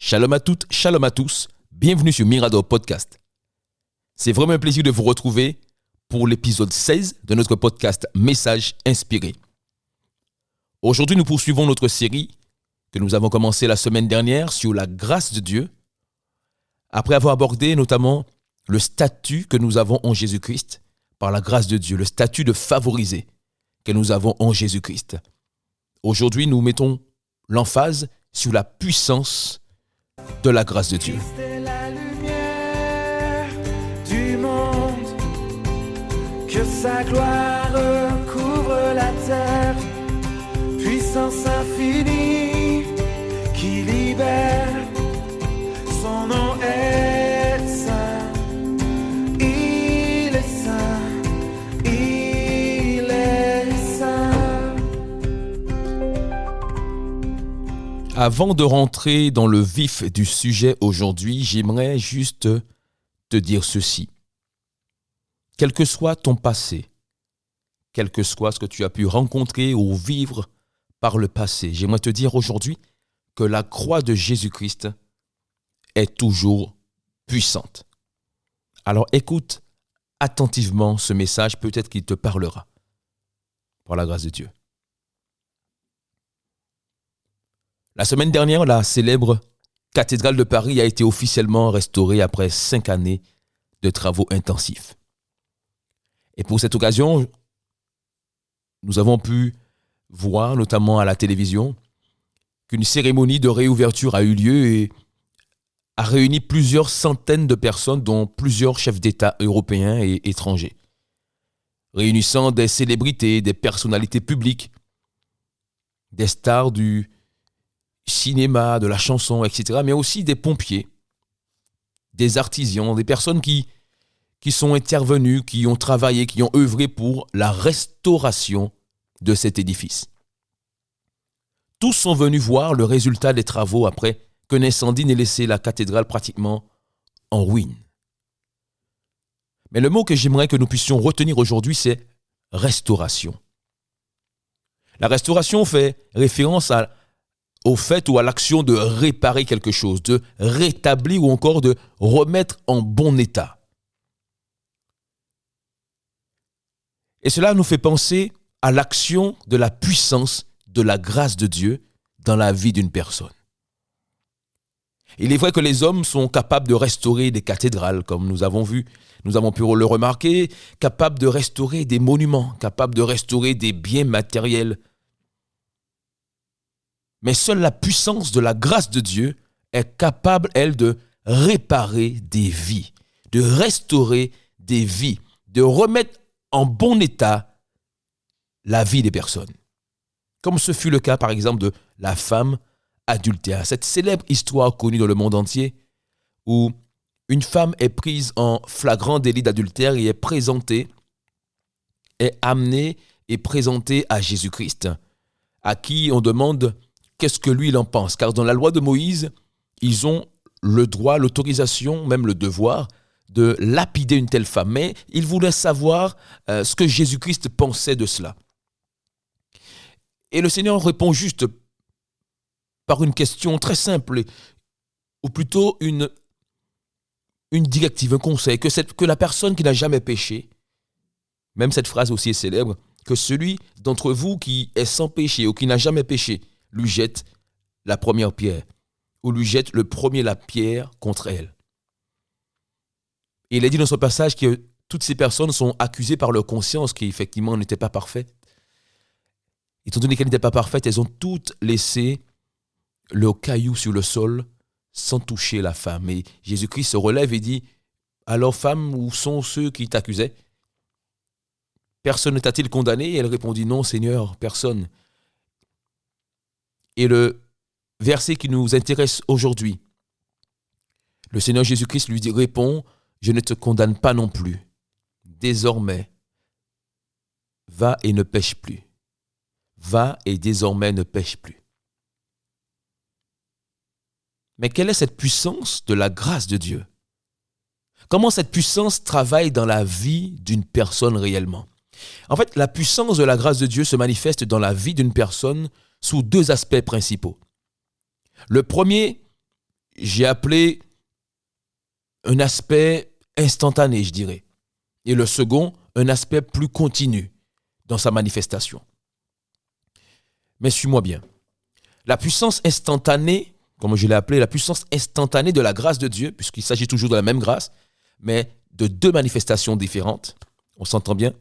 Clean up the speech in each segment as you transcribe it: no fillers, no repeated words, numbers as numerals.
Shalom à toutes, shalom à tous, bienvenue sur Mirador Podcast. C'est vraiment un plaisir de vous retrouver pour l'épisode 16 de notre podcast Messages inspirés. Aujourd'hui, nous poursuivons notre série que nous avons commencée la semaine dernière sur la grâce de Dieu, après avoir abordé notamment le statut que nous avons en Jésus-Christ par la grâce de Dieu, le statut de favorisé que nous avons en Jésus-Christ. Aujourd'hui, nous mettons l'emphase sur la puissance de la grâce de Dieu. C'est la lumière du monde, que sa gloire couvre la terre, puissance infinie qui libère, son nom est saint, il est saint, il est saint. Avant de rentrer dans le vif du sujet aujourd'hui, j'aimerais juste te dire ceci. Quel que soit ton passé, quel que soit ce que tu as pu rencontrer ou vivre par le passé, j'aimerais te dire aujourd'hui que la croix de Jésus-Christ est toujours puissante. Alors écoute attentivement ce message, peut-être qu'il te parlera, par la grâce de Dieu. La semaine dernière, la célèbre cathédrale de Paris a été officiellement restaurée après 5 années de travaux intensifs. Et pour cette occasion, nous avons pu voir, notamment à la télévision, qu'une cérémonie de réouverture a eu lieu et a réuni plusieurs centaines de personnes, dont plusieurs chefs d'État européens et étrangers, réunissant des célébrités, des personnalités publiques, des stars du cinéma, de la chanson, etc., mais aussi des pompiers, des artisans, des personnes qui sont intervenus, qui ont travaillé, qui ont œuvré pour la restauration de cet édifice. Tous sont venus voir le résultat des travaux après qu'un incendie n'ait laissé la cathédrale pratiquement en ruine. Mais le mot que j'aimerais que nous puissions retenir aujourd'hui, c'est restauration. La restauration fait référence au fait ou à l'action de réparer quelque chose, de rétablir ou encore de remettre en bon état. Et cela nous fait penser à l'action de la puissance de la grâce de Dieu dans la vie d'une personne. Il est vrai que les hommes sont capables de restaurer des cathédrales, comme nous avons pu le remarquer, capables de restaurer des monuments, capables de restaurer des biens matériels. Mais seule la puissance de la grâce de Dieu est capable, elle, de réparer des vies, de restaurer des vies, de remettre en bon état la vie des personnes. Comme ce fut le cas, par exemple, de la femme adultère. Cette célèbre histoire connue dans le monde entier où une femme est prise en flagrant délit d'adultère et est amenée et présentée à Jésus-Christ, à qui on demande qu'est-ce que lui il en pense. Car dans la loi de Moïse, ils ont le droit, l'autorisation, même le devoir de lapider une telle femme. Mais ils voulaient savoir ce que Jésus-Christ pensait de cela. Et le Seigneur répond juste par une question très simple, ou plutôt une directive, un conseil, que la personne qui n'a jamais péché, même cette phrase aussi est célèbre, que celui d'entre vous qui est sans péché ou qui n'a jamais péché, lui jette la première pierre, ou lui jette le premier la pierre contre elle. Et il est dit dans ce passage que toutes ces personnes sont accusées par leur conscience qui effectivement n'étaient pas parfaites. Étant donné qu'elles n'étaient pas parfaites, elles ont toutes laissé leurs cailloux sur le sol sans toucher la femme. Et Jésus-Christ se relève et dit « Alors femme, où sont ceux qui t'accusaient ? Personne ne t'a-t-il condamné ?» Et elle répondit « Non Seigneur, personne. » Et le verset qui nous intéresse aujourd'hui, le Seigneur Jésus-Christ lui dit, répond, je ne te condamne pas non plus. Désormais, va et ne pêche plus. Va et désormais ne pêche plus. Mais quelle est cette puissance de la grâce de Dieu? Comment cette puissance travaille dans la vie d'une personne réellement? En fait, la puissance de la grâce de Dieu se manifeste dans la vie d'une personne sous deux aspects principaux. Le premier, j'ai appelé un aspect instantané, je dirais. Et le second, un aspect plus continu dans sa manifestation. Mais suis-moi bien. La puissance instantanée, comme je l'ai appelé, la puissance instantanée de la grâce de Dieu, puisqu'il s'agit toujours de la même grâce, mais de deux manifestations différentes. On s'entend bien?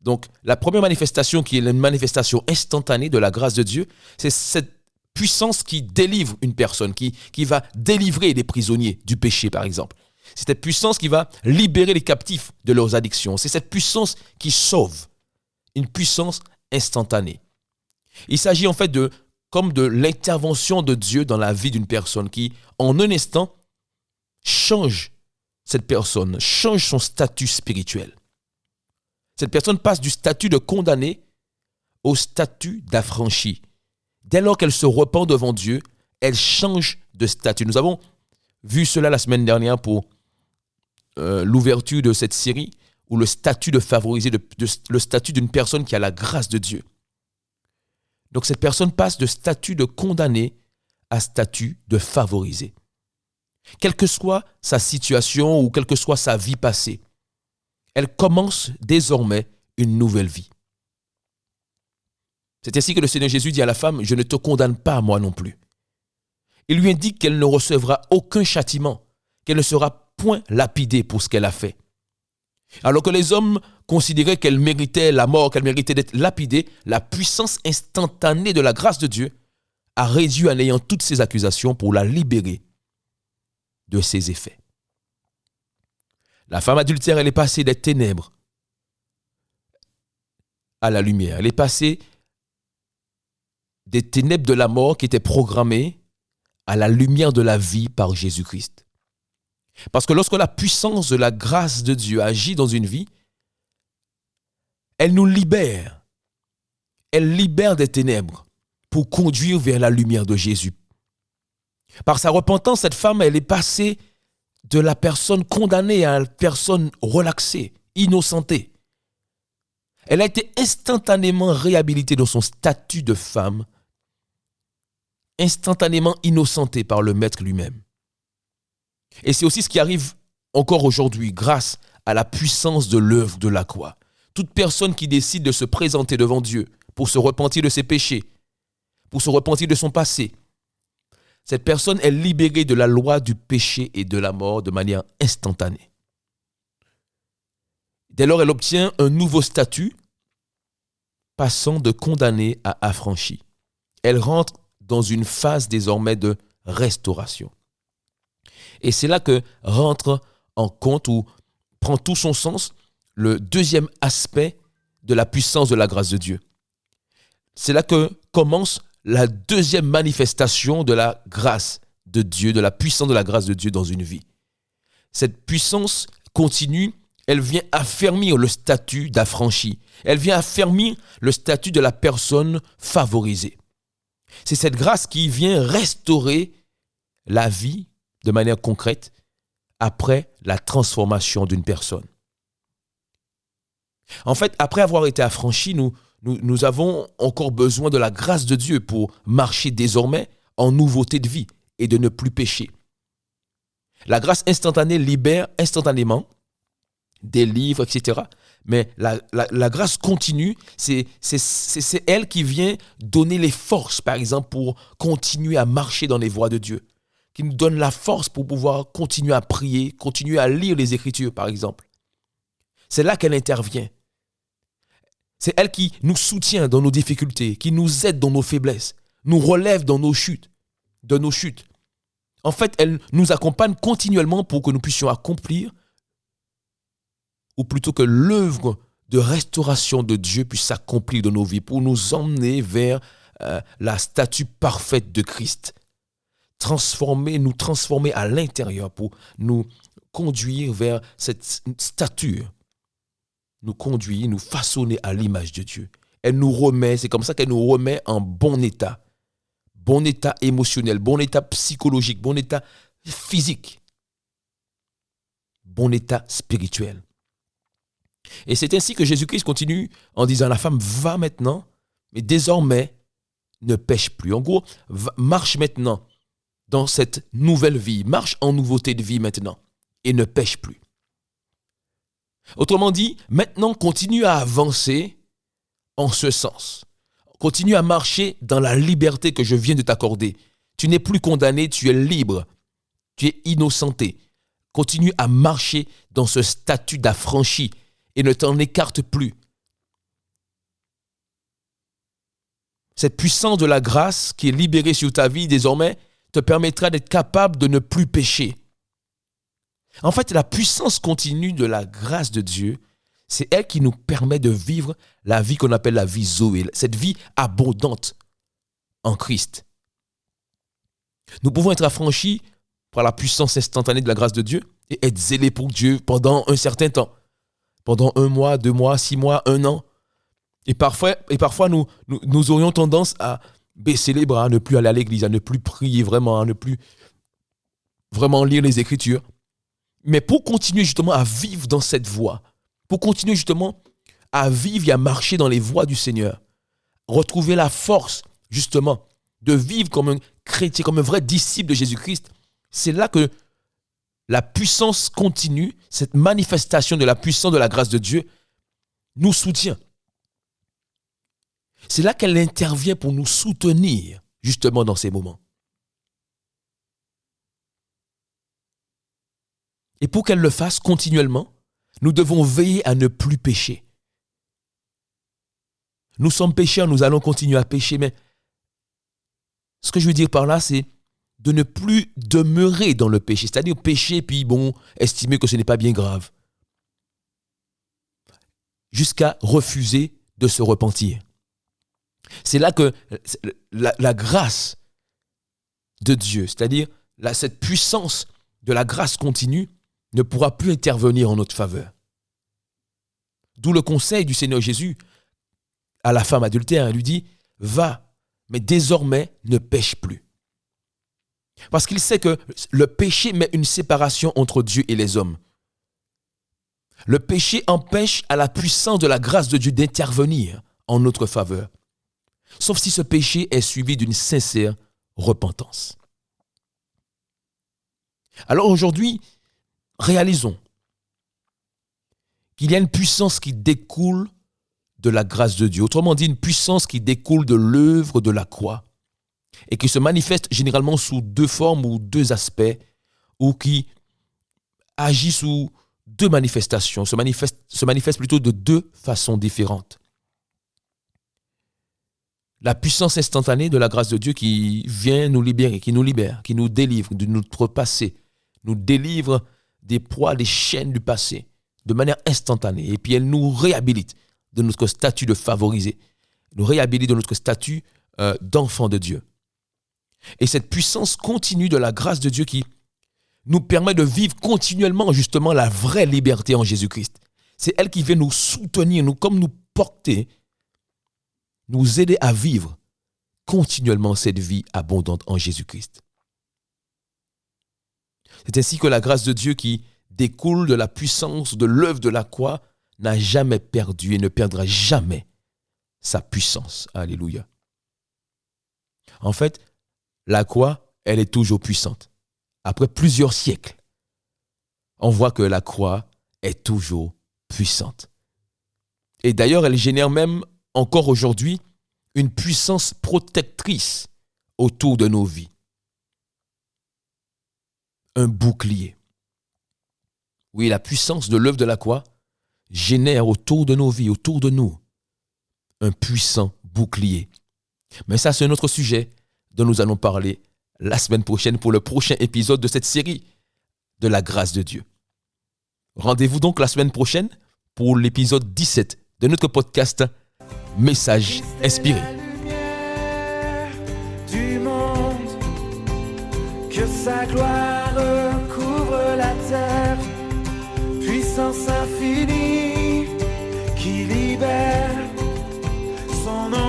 Donc, la première manifestation qui est une manifestation instantanée de la grâce de Dieu, c'est cette puissance qui délivre une personne, qui va délivrer les prisonniers du péché, par exemple. C'est cette puissance qui va libérer les captifs de leurs addictions. C'est cette puissance qui sauve. Une puissance instantanée. Il s'agit en fait de l'intervention de Dieu dans la vie d'une personne qui, en un instant, change cette personne, change son statut spirituel. Cette personne passe du statut de condamné au statut d'affranchi. Dès lors qu'elle se repent devant Dieu, elle change de statut. Nous avons vu cela la semaine dernière pour l'ouverture de cette série, où le statut de favorisé, le statut d'une personne qui a la grâce de Dieu. Donc cette personne passe de statut de condamné à statut de favorisé. Quelle que soit sa situation ou quelle que soit sa vie passée, elle commence désormais une nouvelle vie. C'est ainsi que le Seigneur Jésus dit à la femme, « Je ne te condamne pas, moi non plus. » Il lui indique qu'elle ne recevra aucun châtiment, qu'elle ne sera point lapidée pour ce qu'elle a fait. Alors que les hommes considéraient qu'elle méritait la mort, qu'elle méritait d'être lapidée, la puissance instantanée de la grâce de Dieu a réduit à néant toutes ces accusations pour la libérer de ses effets. La femme adultère, elle est passée des ténèbres à la lumière. Elle est passée des ténèbres de la mort qui étaient programmées à la lumière de la vie par Jésus-Christ. Parce que lorsque la puissance de la grâce de Dieu agit dans une vie, elle nous libère. Elle libère des ténèbres pour conduire vers la lumière de Jésus. Par sa repentance, cette femme, elle est passée de la personne condamnée à la personne relaxée, innocentée. Elle a été instantanément réhabilitée dans son statut de femme, instantanément innocentée par le Maître lui-même. Et c'est aussi ce qui arrive encore aujourd'hui grâce à la puissance de l'œuvre de la croix. Toute personne qui décide de se présenter devant Dieu pour se repentir de ses péchés, pour se repentir de son passé, cette personne est libérée de la loi du péché et de la mort de manière instantanée. Dès lors, elle obtient un nouveau statut, passant de condamné à affranchi. Elle rentre dans une phase désormais de restauration. Et c'est là que rentre en compte ou prend tout son sens le deuxième aspect de la puissance de la grâce de Dieu. C'est là que commence la deuxième manifestation de la grâce de Dieu, de la puissance de la grâce de Dieu dans une vie. Cette puissance continue, elle vient affermir le statut d'affranchi. Elle vient affermir le statut de la personne favorisée. C'est cette grâce qui vient restaurer la vie de manière concrète après la transformation d'une personne. En fait, après avoir été affranchis, nous avons encore besoin de la grâce de Dieu pour marcher désormais en nouveauté de vie et de ne plus pécher. La grâce instantanée libère instantanément, délivre, etc. Mais la grâce continue, c'est elle qui vient donner les forces, par exemple, pour continuer à marcher dans les voies de Dieu, qui nous donne la force pour pouvoir continuer à prier, continuer à lire les Écritures, par exemple. C'est là qu'elle intervient. C'est elle qui nous soutient dans nos difficultés, qui nous aide dans nos faiblesses, nous relève dans nos chutes, de nos chutes. En fait, elle nous accompagne continuellement pour que nous puissions accomplir, ou plutôt que l'œuvre de restauration de Dieu puisse s'accomplir dans nos vies, pour nous emmener vers la statue parfaite de Christ. Nous transformer à l'intérieur pour nous conduire vers cette stature. Nous conduire, nous façonner à l'image de Dieu. Elle nous remet, c'est comme ça qu'elle nous remet en bon état émotionnel, bon état psychologique, bon état physique, bon état spirituel. Et c'est ainsi que Jésus-Christ continue en disant à la femme, va maintenant, mais désormais, ne pêche plus. En gros, marche maintenant dans cette nouvelle vie, marche en nouveauté de vie maintenant et ne pêche plus. Autrement dit, maintenant continue à avancer en ce sens. Continue à marcher dans la liberté que je viens de t'accorder. Tu n'es plus condamné, tu es libre, tu es innocenté. Continue à marcher dans ce statut d'affranchi et ne t'en écarte plus. Cette puissance de la grâce qui est libérée sur ta vie désormais te permettra d'être capable de ne plus pécher. En fait, la puissance continue de la grâce de Dieu, c'est elle qui nous permet de vivre la vie qu'on appelle la vie Zoé, cette vie abondante en Christ. Nous pouvons être affranchis par la puissance instantanée de la grâce de Dieu et être zélés pour Dieu pendant un certain temps, pendant 1 mois, 2 mois, 6 mois, 1 an. Et parfois nous aurions tendance à baisser les bras, à ne plus aller à l'église, à ne plus prier vraiment, à ne plus vraiment lire les Écritures. Mais pour continuer justement à vivre dans cette voie, pour continuer justement à vivre et à marcher dans les voies du Seigneur, retrouver la force justement de vivre comme un chrétien, comme un vrai disciple de Jésus-Christ, c'est là que la puissance continue, cette manifestation de la puissance de la grâce de Dieu nous soutient. C'est là qu'elle intervient pour nous soutenir justement dans ces moments. Et pour qu'elle le fasse continuellement, nous devons veiller à ne plus pécher. Nous sommes pécheurs, nous allons continuer à pécher, mais ce que je veux dire par là, c'est de ne plus demeurer dans le péché, c'est-à-dire pécher puis estimer que ce n'est pas bien grave, jusqu'à refuser de se repentir. C'est là que la grâce de Dieu, c'est-à-dire cette puissance de la grâce continue, ne pourra plus intervenir en notre faveur. D'où le conseil du Seigneur Jésus à la femme adultère, elle lui dit « Va, mais désormais ne pêche plus ». Parce qu'il sait que le péché met une séparation entre Dieu et les hommes. Le péché empêche à la puissance de la grâce de Dieu d'intervenir en notre faveur, sauf si ce péché est suivi d'une sincère repentance. Alors aujourd'hui, réalisons qu'il y a une puissance qui découle de la grâce de Dieu. Autrement dit, une puissance qui découle de l'œuvre de la croix et qui se manifeste généralement sous 2 formes ou 2 aspects ou qui agit sous 2 manifestations, se manifeste plutôt de 2 façons différentes. La puissance instantanée de la grâce de Dieu qui vient nous libérer, qui nous libère, qui nous délivre de notre passé, nous délivre des poids, des chaînes du passé, de manière instantanée. Et puis elle nous réhabilite de notre statut de favorisé, nous réhabilite de notre statut d'enfant de Dieu. Et cette puissance continue de la grâce de Dieu qui nous permet de vivre continuellement justement la vraie liberté en Jésus-Christ. C'est elle qui vient nous soutenir, comme nous porter, nous aider à vivre continuellement cette vie abondante en Jésus-Christ. C'est ainsi que la grâce de Dieu qui découle de la puissance de l'œuvre de la croix n'a jamais perdu et ne perdra jamais sa puissance. Alléluia. En fait, la croix, elle est toujours puissante. Après plusieurs siècles, on voit que la croix est toujours puissante. Et d'ailleurs, elle génère même encore aujourd'hui une puissance protectrice autour de nos vies. Un bouclier. Oui, la puissance de l'œuvre de la croix génère autour de nos vies, autour de nous, un puissant bouclier. Mais ça, c'est un autre sujet dont nous allons parler la semaine prochaine pour le prochain épisode de cette série de la grâce de Dieu. Rendez-vous donc la semaine prochaine pour l'épisode 17 de notre podcast Message inspiré. Du monde, que sa gloire couvre la terre, puissance infinie qui libère son nom.